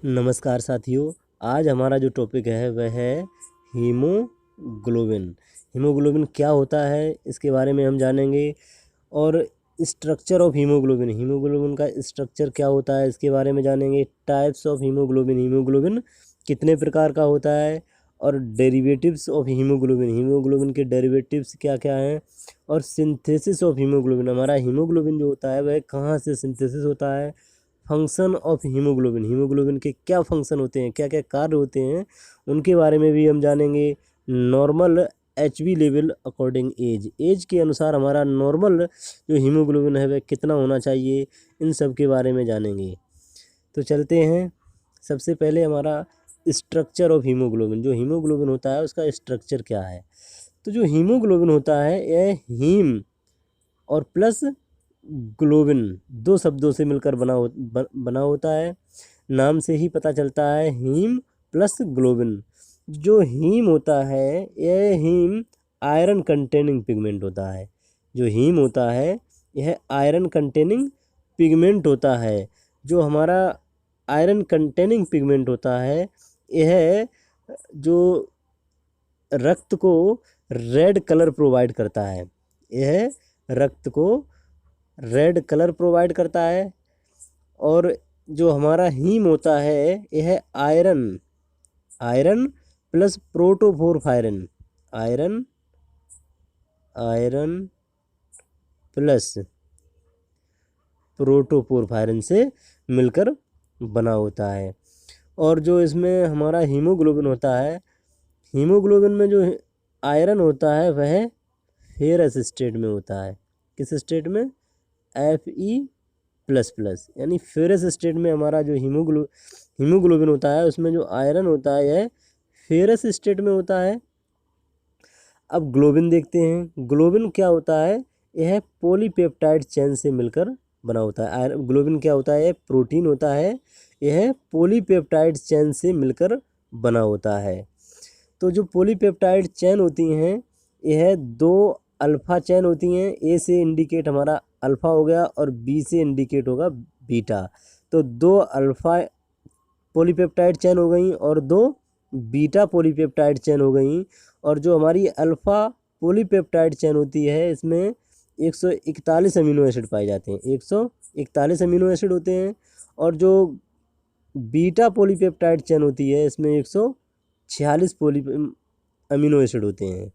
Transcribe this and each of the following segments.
नमस्कार साथियों। आज हमारा जो टॉपिक है वह है हीमोग्लोबिन। हीमोग्लोबिन क्या होता है इसके बारे में हम जानेंगे, और स्ट्रक्चर ऑफ हीमोग्लोबिन, हीमोग्लोबिन का स्ट्रक्चर क्या होता है इसके बारे में जानेंगे। टाइप्स ऑफ हीमोग्लोबिन, हीमोग्लोबिन कितने प्रकार का होता है, और डेरिवेटिव्स ऑफ हीमोग्लोबिन, हीमोग्लोबिन के डेरिवेटिव्स क्या क्या हैं, और सिंथेसिस ऑफ हीमोग्लोबिन, हमारा हीमोग्लोबिन जो होता है वह कहाँ से सिंथेसिस होता है। फंक्शन ऑफ हीमोग्लोबिन, हीमोग्लोबिन के क्या फंक्शन होते हैं, क्या क्या कार्य होते हैं, उनके बारे में भी हम जानेंगे। Normal HB level according age के अनुसार हमारा नॉर्मल जो हीमोग्लोबिन है वह कितना होना चाहिए, इन सब के बारे में जानेंगे। तो चलते हैं। सबसे पहले हमारा स्ट्रक्चर ऑफ हीमोग्लोबिन, जो हीमोग्लोबिन होता है उसका स्ट्रक्चर क्या है। तो जो हीमोग्लोबिन होता है यह हीम और प्लस ग्लोबिन दो शब्दों से मिलकर बना होता है। नाम से ही पता चलता है, हीम प्लस ग्लोबिन। जो हीम होता है यह हीम आयरन कंटेनिंग पिगमेंट होता है। जो हीम होता है यह आयरन कंटेनिंग पिगमेंट होता है। जो हमारा आयरन कंटेनिंग पिगमेंट होता है यह जो रक्त को रेड कलर प्रोवाइड करता है, यह रक्त को रेड कलर प्रोवाइड करता है। और जो हमारा हीम होता है यह आयरन प्लस प्रोटोफोरफायरन, आयरन प्लस प्रोटोफोरफायरन से मिलकर बना होता है। और जो इसमें हमारा हीमोग्लोबिन होता है, हीमोग्लोबिन में जो आयरन होता है वह फेरस स्टेट में होता है। किस स्टेट में? Fe++, यानी फेरस स्टेट में हमारा जो हीमोग्लोबिन होता है उसमें जो आयरन होता है यह फेरस स्टेट में होता है। अब ग्लोबिन देखते हैं। ग्लोबिन क्या होता है, यह पॉलीपेप्टाइड चेन से मिलकर बना होता है। ग्लोबिन क्या होता है, प्रोटीन होता है, यह पॉलीपेप्टाइड चेन से मिलकर बना होता है। तो जो पॉलीपेप्टाइड चेन होती हैं यह दो अल्फ़ा चेन होती हैं। ए से इंडिकेट हमारा अल्फ़ा हो गया और बी से इंडिकेट होगा बीटा। तो दो अल्फ़ा पॉलीपेप्टाइड चेन हो गई और दो बीटा पॉलीपेप्टाइड चेन हो गई। और जो हमारी अल्फ़ा पॉलीपेप्टाइड चेन होती है इसमें 141 अमीनो एसिड पाए जाते हैं, 141 अमीनो एसिड होते हैं। और जो बीटा पॉलीपेप्टाइड चेन होती है इसमें 146 अमीनो एसिड होते हैं।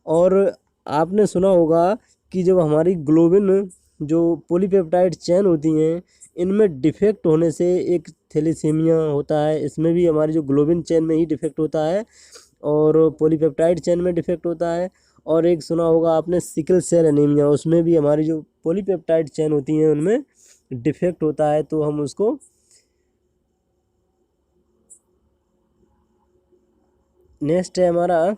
और आपने सुना होगा कि जब हमारी ग्लोबिन जो पॉलीपेप्टाइड चेन होती हैं इनमें डिफेक्ट होने से एक थैलेसीमिया होता है, इसमें भी हमारी जो ग्लोबिन चेन में ही डिफेक्ट होता है और पॉलीपेप्टाइड चेन में डिफेक्ट होता है। और एक सुना होगा आपने सिकल सेल एनीमिया, उसमें भी हमारी जो पॉलीपेप्टाइड चेन होती हैं उनमें डिफेक्ट होता है। तो हम उसको नेक्स्ट है हमारा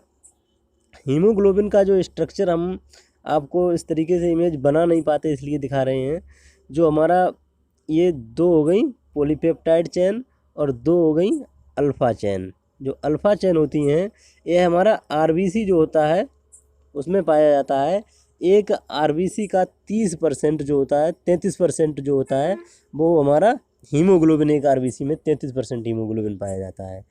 हीमोग्लोबिन का जो स्ट्रक्चर। हम आपको इस तरीके से इमेज बना नहीं पाते इसलिए दिखा रहे हैं। जो हमारा ये दो हो गई पॉलीपेप्टाइड चेन और दो हो गई अल्फ़ा चेन। जो अल्फ़ा चेन होती हैं यह हमारा RBC जो होता है उसमें पाया जाता है। एक RBC का 30% जो होता है, 33% जो होता है वो हमारा हीमोग्लोबिन, एक RBC में 33% हीमोग्लोबिन पाया जाता है।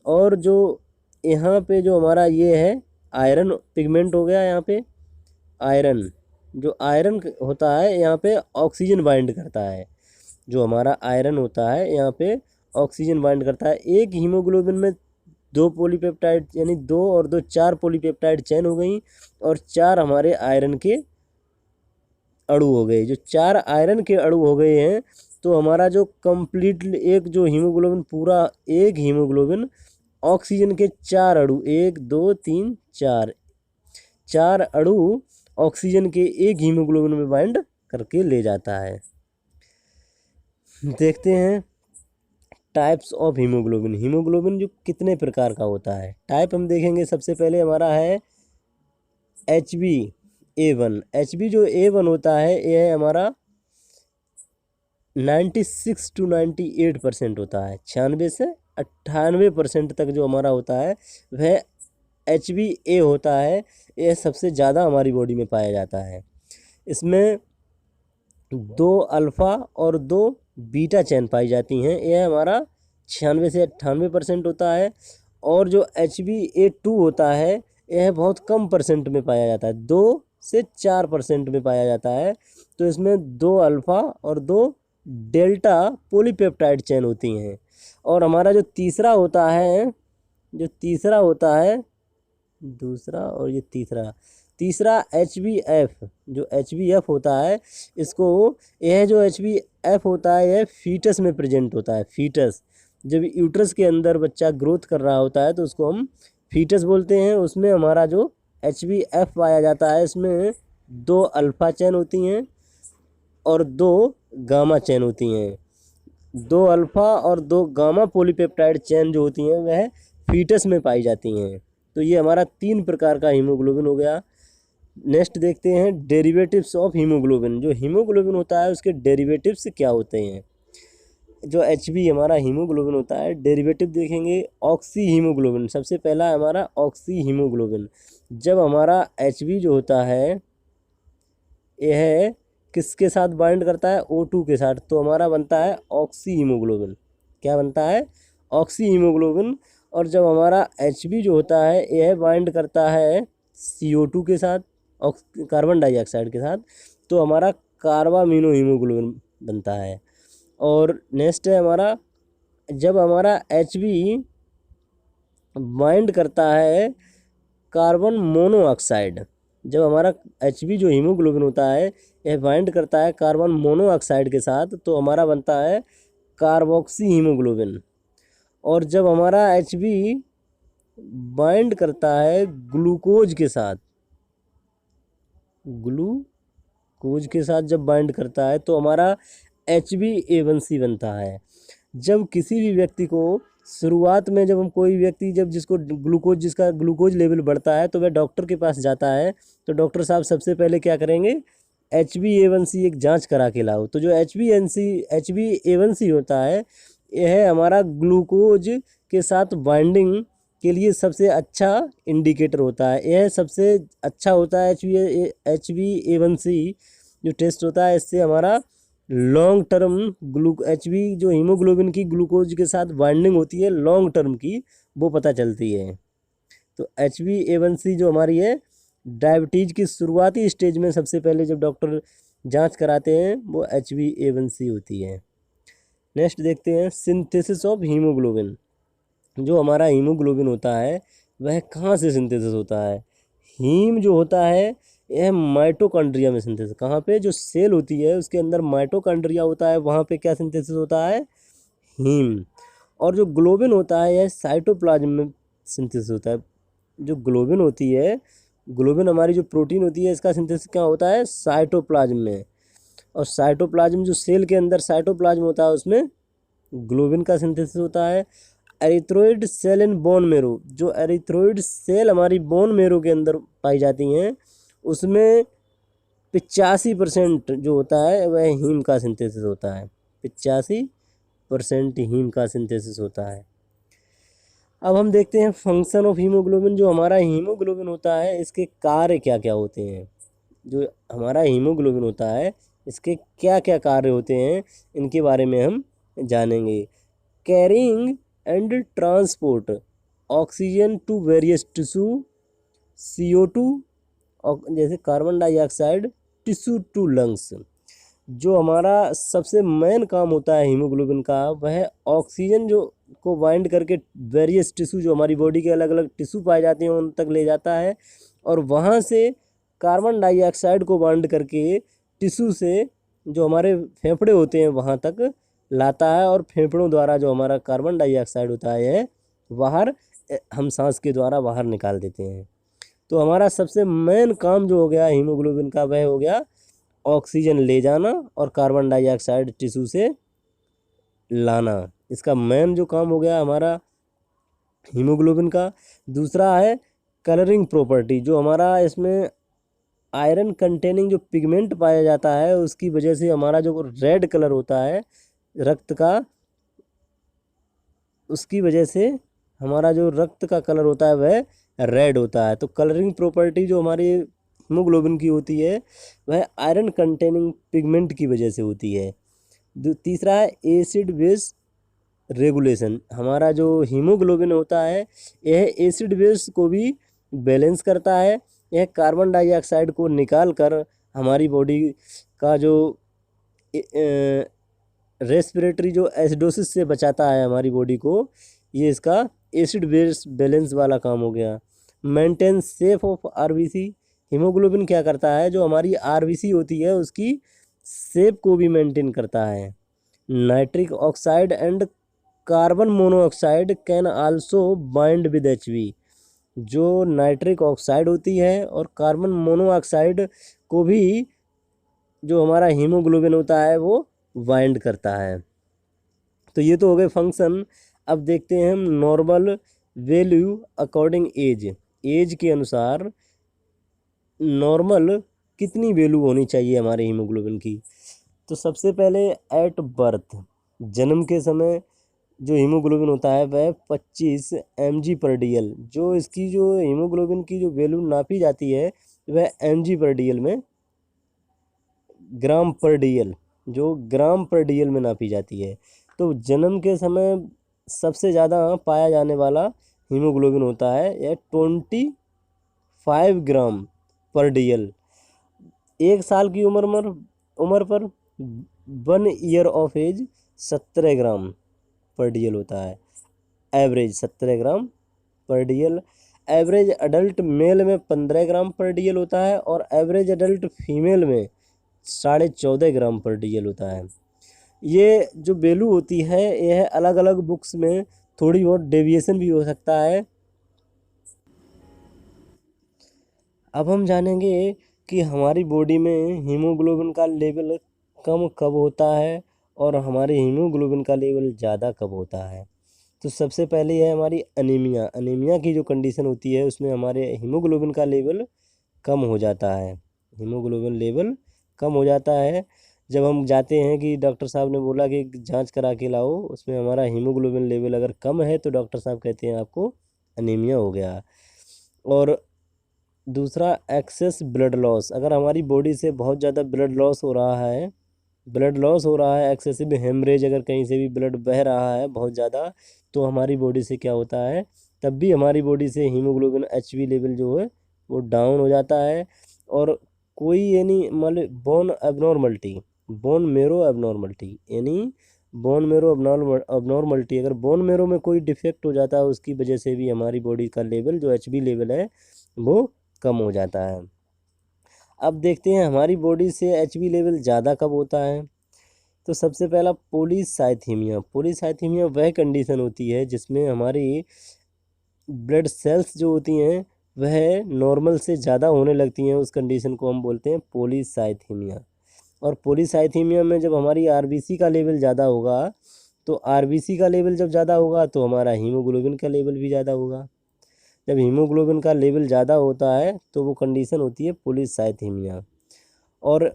और जो यहाँ पे जो हमारा ये है आयरन पिगमेंट हो गया, यहाँ पे आयरन, जो आयरन होता है यहाँ पे ऑक्सीजन बाइंड करता है। जो हमारा आयरन होता है यहाँ पे ऑक्सीजन बाइंड करता है। एक हीमोग्लोबिन में दो पॉलीपेप्टाइड यानी दो और दो चार पॉलीपेप्टाइड चेन हो गई और चार हमारे आयरन के अणु हो गए। जो चार आयरन के अणु हो गए हैं तो हमारा जो कंप्लीटली एक जो हीमोग्लोबिन पूरा एक हीमोग्लोबिन ऑक्सीजन के चार अणु, 1 2 3 4, चार अणु ऑक्सीजन के एक हीमोग्लोबिन में बाइंड करके ले जाता है। देखते हैं टाइप्स ऑफ हीमोग्लोबिन। हीमोग्लोबिन जो कितने प्रकार का होता है, टाइप हम देखेंगे। सबसे पहले हमारा है HbA1। HB जो A1 होता है यह हमारा 96 to 98% होता है। 96 से 98% तक जो हमारा होता है वह HbA होता है। यह सबसे ज़्यादा हमारी बॉडी में पाया जाता है। इसमें दो अल्फ़ा और दो बीटा चेन पाई जाती हैं। यह हमारा 96 से 98% होता है। और जो HbA2 होता है यह बहुत कम परसेंट में पाया जाता है, 2 से 4% में पाया जाता है। तो इसमें 2 अल्फ़ा और 2 डेल्टा पॉलीपेप्टाइड चेन होती हैं। और हमारा जो तीसरा होता है, दूसरा और ये तीसरा HbF, जो HbF होता है इसको, यह जो HbF होता है यह फीटस में प्रेजेंट होता है। फीटस, जब यूट्रस के अंदर बच्चा ग्रोथ कर रहा होता है तो उसको हम फीटस बोलते हैं। उसमें हमारा जो HbF पाया जाता है इसमें 2 अल्फ़ा चेन होती हैं और 2 गामा चेन होती हैं। 2 अल्फ़ा और 2 गामा पॉलीपेप्टाइड चेन जो होती हैं वह फीटस में पाई जाती हैं। तो ये हमारा 3 प्रकार का हीमोग्लोबिन हो गया। नेक्स्ट देखते हैं डेरिवेटिव्स ऑफ हीमोग्लोबिन। जो हीमोग्लोबिन होता है उसके डेरिवेटिव्स क्या होते हैं। जो HB हमारा हीमोग्लोबिन होता है, डेरिवेटिव देखेंगे ऑक्सी हीमोग्लोबिन। सबसे पहला हमारा ऑक्सी हीमोग्लोबिन। जब हमारा HB जो होता है यह किसके साथ बाइंड करता है, O2 के साथ, तो हमारा बनता है ऑक्सी हीमोग्लोबिन। क्या बनता है, ऑक्सी हीमोग्लोबिन। और जब हमारा HB जो होता है यह बाइंड करता है CO2 के साथ, कार्बन डाइऑक्साइड के साथ, तो हमारा कार्बामिनो हीमोग्लोबिन बनता है। और नेक्स्ट है हमारा, जब हमारा HB बाइंड करता है कार्बन मोनोऑक्साइड, जब हमारा HB जो हीमोग्लोबिन होता है यह बाइंड करता है कार्बन मोनोऑक्साइड के साथ, तो हमारा बनता है कार्बोक्सी हीमोग्लोबिन। और जब हमारा HB बाइंड करता है ग्लूकोज के साथ, जब बाइंड करता है तो हमारा HbA1c बनता है। जब किसी भी व्यक्ति को शुरुआत में, जब जिसका ग्लूकोज लेवल बढ़ता है तो वह डॉक्टर के पास जाता है, तो डॉक्टर साहब सबसे पहले क्या करेंगे, HbA1c एक जांच करा के लाओ। तो जो HbA1c होता है यह हमारा ग्लूकोज के साथ बाइंडिंग के लिए सबसे अच्छा इंडिकेटर होता है। यह सबसे अच्छा होता है HbA1c जो टेस्ट होता है। इससे हमारा लॉन्ग टर्म HB जो हीमोग्लोबिन की ग्लूकोज के साथ बाइंडिंग होती है लॉन्ग टर्म की, वो पता चलती है। तो HbA1c जो हमारी है डायबिटीज़ की शुरुआती स्टेज में सबसे पहले जब डॉक्टर जांच कराते हैं वो HbA1c होती है। नेक्स्ट देखते हैं सिंथेसिस ऑफ हीमोग्लोबिन। जो हमारा हीमोग्लोबिन होता है वह कहाँ से सिंथेसिस होता है। हीम जो होता है यह माइटोकॉन्ड्रिया में सिंथेसिस, कहाँ पे, जो सेल होती है उसके अंदर माइटोकॉन्ड्रिया होता है, वहाँ पे क्या सिंथेसिस होता है, हीम। और जो ग्लोबिन होता है यह साइटोप्लाज्म में सिंथेसिस होता है। जो ग्लोबिन होती है, ग्लोबिन हमारी जो प्रोटीन होती है इसका सिंथेसिस क्या होता है, साइटोप्लाज्म में। और साइटोप्लाज्म जो सेल के अंदर साइटोप्लाज्म होता है उसमें ग्लोबिन का सिंथेसिस होता है। Erythroid cell in bone marrow, जो एरिथ्रोइड सेल हमारी बोन मेरो के अंदर पाई जाती हैं उसमें 85% जो होता है वह हीम का सिंथेसिस होता है। 85% हीम का सिंथेसिस होता है। अब हम देखते हैं फंक्शन ऑफ हीमोग्लोबिन। जो हमारा हीमोग्लोबिन होता है इसके कार्य क्या क्या होते हैं। जो हमारा हीमोग्लोबिन होता है इसके क्या क्या कार्य होते हैं इनके बारे में हम जानेंगे। Carrying and transport oxygen to various tissue, CO2 और जैसे carbon dioxide tissue to lungs. जो हमारा सबसे मेन काम होता है हीमोग्लोबिन का वह ऑक्सीजन जो को बाइंड करके वेरियस टिश्यू, जो हमारी बॉडी के अलग अलग टिश्यू पाए जाते हैं उन तक ले जाता है, और वहाँ से कार्बन डाइऑक्साइड को बाइंड करके टिश्यू से जो हमारे फेफड़े होते हैं वहाँ तक लाता है, और फेफड़ों द्वारा जो हमारा कार्बन डाइऑक्साइड होता है बाहर हम सांस के द्वारा बाहर निकाल देते हैं। तो हमारा सबसे मेन काम जो हो गया हीमोग्लोबिन का वह हो गया ऑक्सीजन ले जाना और कार्बन डाइऑक्साइड टिश्यू से लाना। इसका मेन जो काम हो गया हमारा हीमोग्लोबिन का। दूसरा है कलरिंग प्रॉपर्टी। जो हमारा इसमें आयरन कंटेनिंग जो पिगमेंट पाया जाता है उसकी वजह से हमारा जो रेड कलर होता है रक्त का, उसकी वजह से हमारा जो रक्त का कलर होता है वह रेड होता है। तो कलरिंग प्रॉपर्टी जो हमारी हीमोग्लोबिन की होती है वह आयरन कंटेनिंग पिगमेंट की वजह से होती है। तीसरा है एसिड बेस रेगुलेशन। हमारा जो हीमोग्लोबिन होता है यह एसिड बेस को भी बैलेंस करता है। यह कार्बन डाइऑक्साइड को निकाल कर हमारी बॉडी का जो रेस्पिरेटरी जो एसिडोसिस से बचाता है हमारी बॉडी को, ये इसका एसिड बेस बैलेंस वाला काम हो गया। Maintain safe of RBC. Haemoglobin क्या करता है, जो हमारी आरबीसी होती है उसकी शेप को भी मेंटेन करता है। Nitric oxide and carbon monoxide can also bind with HB. जो नाइट्रिक ऑक्साइड होती है और कार्बन मोनोऑक्साइड को भी जो हमारा हीमोग्लोबिन होता है वो बाइंड करता है। तो ये तो हो गए फंक्शन। अब देखते हैं हम normal value according age. Age के अनुसार नॉर्मल कितनी वैल्यू होनी चाहिए हमारे हीमोग्लोबिन की। तो सबसे पहले एट बर्थ, जन्म के समय जो हीमोग्लोबिन होता है वह 25 mg/dl। जो इसकी जो हीमोग्लोबिन की जो वैल्यू नापी जाती है वह mg/dl में, ग्राम पर डीएल, जो ग्राम पर डीएल में नापी जाती है। तो जन्म के समय सबसे ज़्यादा पाया जाने वाला हीमोग्लोबिन होता है यह 25 ग्राम पर डीएल। 1 साल की उम्र पर 1 ईयर ऑफ एज 17 ग्राम पर डीएल होता है। एवरेज 17 ग्राम पर डीएल। एवरेज अडल्ट मेल में 15 ग्राम पर डीएल होता है और एवरेज अडल्ट फीमेल में 14.5 ग्राम पर डीएल होता है। ये जो वैल्यू होती है यह अलग अलग बुक्स में थोड़ी बहुत डेविएशन भी हो सकता है। अब हम जानेंगे कि हमारी बॉडी में हीमोग्लोबिन का लेवल कम कब होता है और हमारे हीमोग्लोबिन का लेवल ज़्यादा कब होता है। तो सबसे पहले है हमारी अनीमिया। अनीमिया की जो कंडीशन होती है उसमें हमारे हीमोग्लोबिन का लेवल कम हो जाता है। हीमोग्लोबिन लेवल कम हो जाता है जब हम जाते हैं कि डॉक्टर साहब ने बोला कि जांच करा के लाओ, उसमें हमारा हीमोग्लोबिन लेवल अगर कम है तो डॉक्टर साहब कहते हैं आपको अनीमिया हो गया। और दूसरा एक्सेस ब्लड लॉस। अगर हमारी बॉडी से बहुत ज़्यादा ब्लड लॉस हो रहा है, एक्सेसिव हेमरेज, अगर कहीं से भी ब्लड बह रहा है बहुत ज़्यादा, तो हमारी बॉडी से क्या होता है, तब भी हमारी बॉडी से हीमोग्लोबिन एचबी लेवल जो है वो डाउन हो जाता है। और कोई यानी मतलब बोन मेरो एबनॉर्मलिटी यानी बोन मेरो अबनॉर्मलिटी, अगर बोन मेरो में कोई डिफेक्ट हो जाता है उसकी वजह से भी हमारी बॉडी का लेवल जो एचबी लेवल है वो कम हो जाता है। अब देखते हैं हमारी बॉडी से एचबी लेवल ज़्यादा कब होता है। तो सबसे पहला पॉलीसाइथीमिया। पॉलीसाइथीमिया वह कंडीशन होती है जिसमें हमारी ब्लड सेल्स जो होती हैं वह नॉर्मल से ज़्यादा होने लगती हैं, उस कंडीशन को हम बोलते हैं पॉलीसाइथीमिया। और पॉलीसाइथीमिया में जब हमारी आरबीसी का लेवल ज़्यादा होगा, तो आरबीसी का लेवल जब ज़्यादा होगा तो हमारा हीमोग्लोबिन का लेवल भी ज़्यादा होगा। जब हीमोग्लोबिन का लेवल ज़्यादा होता है तो वो कंडीशन होती है पॉलीसाइथीमिया। और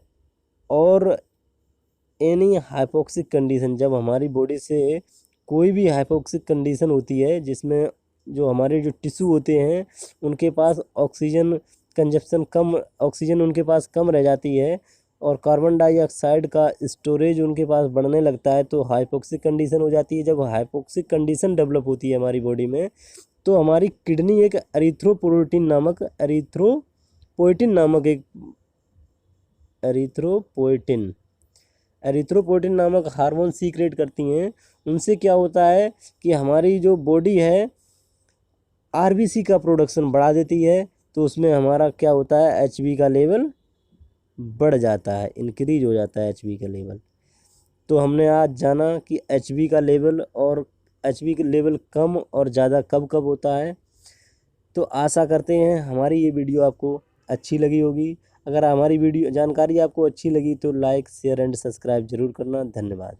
एनी हाइपोक्सिक कंडीशन, जब हमारी बॉडी से कोई भी हाइपोक्सिक कंडीशन होती है जिसमें जो हमारे जो टिश्यू होते हैं उनके पास ऑक्सीजन कंजप्शन कम, ऑक्सीजन उनके पास कम रह जाती है और कार्बन डाइऑक्साइड का स्टोरेज उनके पास बढ़ने लगता है, तो हाइपोक्सिक कंडीशन हो जाती है। जब हाइपोक्सिक कंडीशन डेवलप होती है हमारी बॉडी में तो हमारी किडनी एक एरिथ्रोपोइटिन नामक हार्मोन सीक्रेट करती हैं। उनसे क्या होता है कि हमारी जो बॉडी है आरबीसी का प्रोडक्शन बढ़ा देती है, तो उसमें हमारा क्या होता है, एचबी का लेवल बढ़ जाता है, इंक्रीज हो जाता है एचबी का लेवल। तो हमने आज जाना कि एचबी का लेवल और एचबी का लेवल कम और ज़्यादा कब कब होता है। तो आशा करते हैं हमारी ये वीडियो आपको अच्छी लगी होगी। अगर हमारी वीडियो जानकारी आपको अच्छी लगी तो लाइक शेयर एंड सब्सक्राइब ज़रूर करना। धन्यवाद।